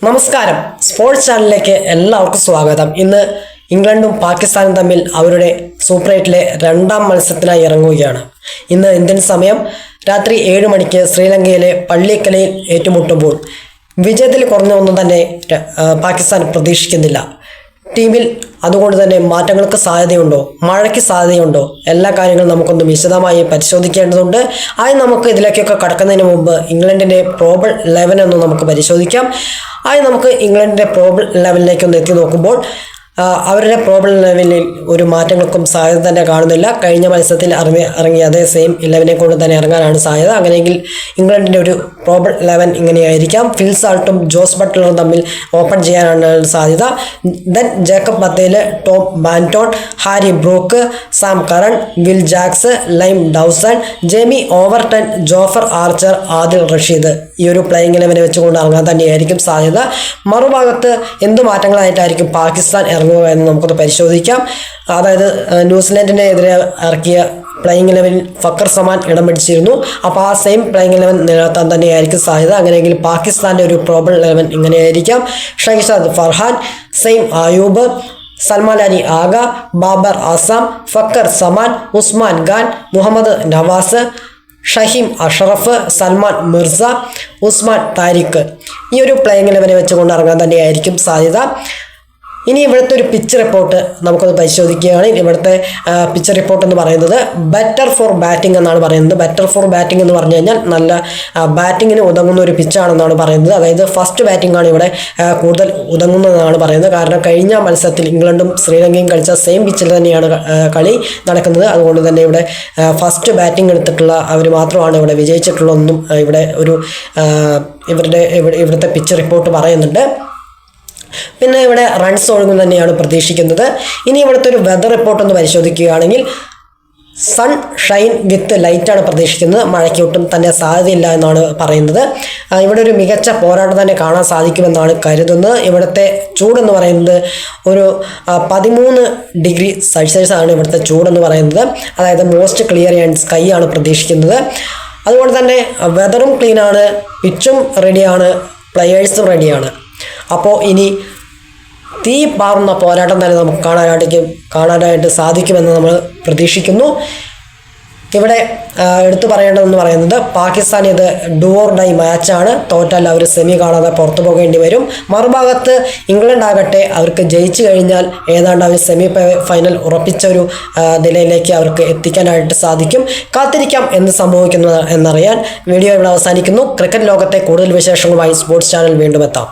നമസ്കാരം, സ്പോർട്സ് ചാനലിലേക്ക് എല്ലാവർക്കും സ്വാഗതം. ഇന്ന് ഇംഗ്ലണ്ടും പാകിസ്ഥാനും തമ്മിൽ അവരുടെ സൂപ്പർ 8-ലെ രണ്ടാം മത്സരത്തിനായി ഇറങ്ങുകയാണ്. ഇന്ന് ഇന്ത്യൻ സമയം രാത്രി 7 മണിക്ക് ശ്രീലങ്കയിലെ പള്ളിക്കലയിൽ ഏറ്റുമുട്ടുമ്പോൾ വിജയത്തിൽ കുറഞ്ഞൊന്നും തന്നെ പാകിസ്ഥാൻ പ്രതീക്ഷിക്കുന്നില്ല. ടീമിൽ അതുകൊണ്ട് തന്നെ മാറ്റങ്ങൾക്ക് സാധ്യതയുണ്ടോ, മഴയ്ക്ക് സാധ്യതയുണ്ടോ, എല്ലാ കാര്യങ്ങളും നമുക്കൊന്ന് വിശദമായി പരിശോധിക്കേണ്ടതുണ്ട്. നമുക്ക് ഇതിലേക്കൊക്കെ കടക്കുന്നതിന് മുമ്പ് ഇംഗ്ലണ്ടിൻ്റെ പ്രോബബിൾ 11 ഒന്ന് നമുക്ക് പരിശോധിക്കാം. നമുക്ക് ഇംഗ്ലണ്ടിൻ്റെ പ്രോബബിൾ 11ലേക്ക് ഒന്ന് എത്തി നോക്കുമ്പോൾ അവരുടെ പ്രോബബിൾ 11-ൽ ഒരു മാറ്റങ്ങൾക്കും സാധ്യത തന്നെ കാണുന്നില്ല. കഴിഞ്ഞ മത്സരത്തിൽ ഇറങ്ങിയ അതേ സെയിം 11 കൊണ്ട് തന്നെ ഇറങ്ങാനാണ് സാധ്യത. അങ്ങനെയെങ്കിൽ ഇംഗ്ലണ്ടിൻ്റെ ഒരു പ്രോബബിൾ 11 ഇങ്ങനെയായിരിക്കാം. ഫിൽ സാൾട്ടും ജോസ് ബട്ട്ലറും തമ്മിൽ ഓപ്പൺ ചെയ്യാനാണ് സാധ്യത. Then Jacob Bethell, Tom Banton, Harry Brook, Sam Curran, Will Jacks, Liam Dawson, Jamie Overton, Jofra Archer, Adil Rashid. ഈ ഒരു പ്ലേയിങ് 11 വെച്ചുകൊണ്ട് ഇറങ്ങാൻ തന്നെയായിരിക്കും സാധ്യത. മറുഭാഗത്ത് എന്ത് മാറ്റങ്ങളായിട്ടായിരിക്കും പാകിസ്ഥാൻ ഇറങ്ങുക എന്ന് നമുക്കൊന്ന് പരിശോധിക്കാം. അതായത് ന്യൂസിലൻഡിൻ്റെ എതിരെ ഇറക്കിയ പ്ലേയിങ് 11 ഫക്കർ സമാൻ ഇടം പിടിച്ചിരുന്നു. അപ്പോൾ ആ സെയിം പ്ലേയിങ് 11 നിലനിർത്താൻ തന്നെയായിരിക്കും സാധ്യത. അങ്ങനെയെങ്കിൽ പാകിസ്ഥാൻ്റെ ഒരു പ്രോബബിൾ 11 ഇങ്ങനെയായിരിക്കാം. ഷൈഷാദ് ഫർഹാൻ, സെയിം അയൂബ്, സൽമാൻ അലി ആഗ, ബാബർ ആസാം, ഫക്കർ സമാൻ, ഉസ്മാൻ ഖാൻ, മുഹമ്മദ് നവാസ്, ഷഹീം അഷറഫ്, സൽമാൻ മിർസ, ഉസ്മാൻ താരിഖ്. ഈ ഒരു പ്ലേയിങ് 11 വെച്ചുകൊണ്ട് ഇറങ്ങാൻ തന്നെയായിരിക്കും സാധ്യത. ഇനി ഇവിടുത്തെ ഒരു പിച്ച് റിപ്പോർട്ട് നമുക്കൊന്ന് പരിശോധിക്കുകയാണ്. ഇവിടുത്തെ പിച്ച് റിപ്പോർട്ട് എന്ന് പറയുന്നത് ബെറ്റർ ഫോർ ബാറ്റിംഗ് എന്നാണ് പറയുന്നത്. ബെറ്റർ ഫോർ ബാറ്റിംഗ് എന്ന് പറഞ്ഞു കഴിഞ്ഞാൽ നല്ല ബാറ്റിങ്ങിന് ഉതകുന്ന ഒരു പിച്ചാണെന്നാണ് പറയുന്നത്. അതായത് ഫസ്റ്റ് ബാറ്റിംഗ് ആണ് ഇവിടെ കൂടുതൽ ഉതകുന്നതെന്നാണ് പറയുന്നത്. കാരണം കഴിഞ്ഞ മത്സരത്തിൽ ഇംഗ്ലണ്ടും ശ്രീലങ്കയും കളിച്ച സെയിം പിച്ചിൽ തന്നെയാണ് കളി നടക്കുന്നത്. അതുകൊണ്ട് തന്നെ ഇവിടെ ഫസ്റ്റ് ബാറ്റിംഗ് എടുത്തിട്ടുള്ള അവർ മാത്രമാണ് ഇവിടെ വിജയിച്ചിട്ടുള്ളതെന്നും ഇവിടെ ഒരു ഇവിടുത്തെ പിച്ച് റിപ്പോർട്ട് പറയുന്നുണ്ട്. പിന്നെ ഇവിടെ റൺസ് ഒഴുകും തന്നെയാണ് പ്രതീക്ഷിക്കുന്നത്. ഇനി ഇവിടുത്തെ ഒരു വെതർ റിപ്പോർട്ട് ഒന്ന് പരിശോധിക്കുകയാണെങ്കിൽ സൺ ഷൈൻ വിത്ത് ലൈറ്റാണ് പ്രതീക്ഷിക്കുന്നത്. മഴയ്ക്ക് ഒട്ടും തന്നെ സാധ്യതയില്ല എന്നാണ് പറയുന്നത്. ഇവിടെ ഒരു മികച്ച പോരാട്ടം തന്നെ കാണാൻ സാധിക്കുമെന്നാണ് കരുതുന്നത്. ഇവിടുത്തെ ചൂടെന്ന് പറയുന്നത് ഒരു 13 ഡിഗ്രി സെൽഷ്യസ് ആണ് ഇവിടുത്തെ ചൂടെന്ന് പറയുന്നത്. അതായത് മോസ്റ്റ് ക്ലിയർ ആൻഡ് സ്കൈ ആണ് പ്രതീക്ഷിക്കുന്നത്. അതുകൊണ്ട് തന്നെ വെതറും ക്ലീനാണ്, പിച്ചും റെഡിയാണ്, പ്ലെയേഴ്സും റെഡിയാണ്. അപ്പോൾ ഇനി തീ പാറുന്ന പോരാട്ടം തന്നെ നമുക്ക് കാണാനായിട്ട് സാധിക്കുമെന്ന് നമ്മൾ പ്രതീക്ഷിക്കുന്നു. ഇവിടെ എടുത്തു പറയേണ്ടതെന്ന് പറയുന്നത് പാകിസ്ഥാൻ ഇത് ഡു ഓർ ഡൈ മാച്ചാണ്. തോറ്റാൽ അവർ സെമി കാണാതെ പുറത്തു പോകേണ്ടി വരും. മറുഭാഗത്ത് ഇംഗ്ലണ്ട് ആകട്ടെ അവർക്ക് ജയിച്ചു കഴിഞ്ഞാൽ ഏതാണ്ട് അവർ സെമി ഫൈനൽ ഉറപ്പിച്ച ഒരു നിലയിലേക്ക് അവർക്ക് എത്തിക്കാനായിട്ട് സാധിക്കും. കാത്തിരിക്കാം എന്ത് സംഭവിക്കുന്നു എന്നറിയാൻ. വീഡിയോ ഇവിടെ അവസാനിക്കുന്നു. ക്രിക്കറ്റ് ലോകത്തെ കൂടുതൽ വിശേഷങ്ങളുമായി സ്പോർട്സ് ചാനൽ വീണ്ടും എത്താം.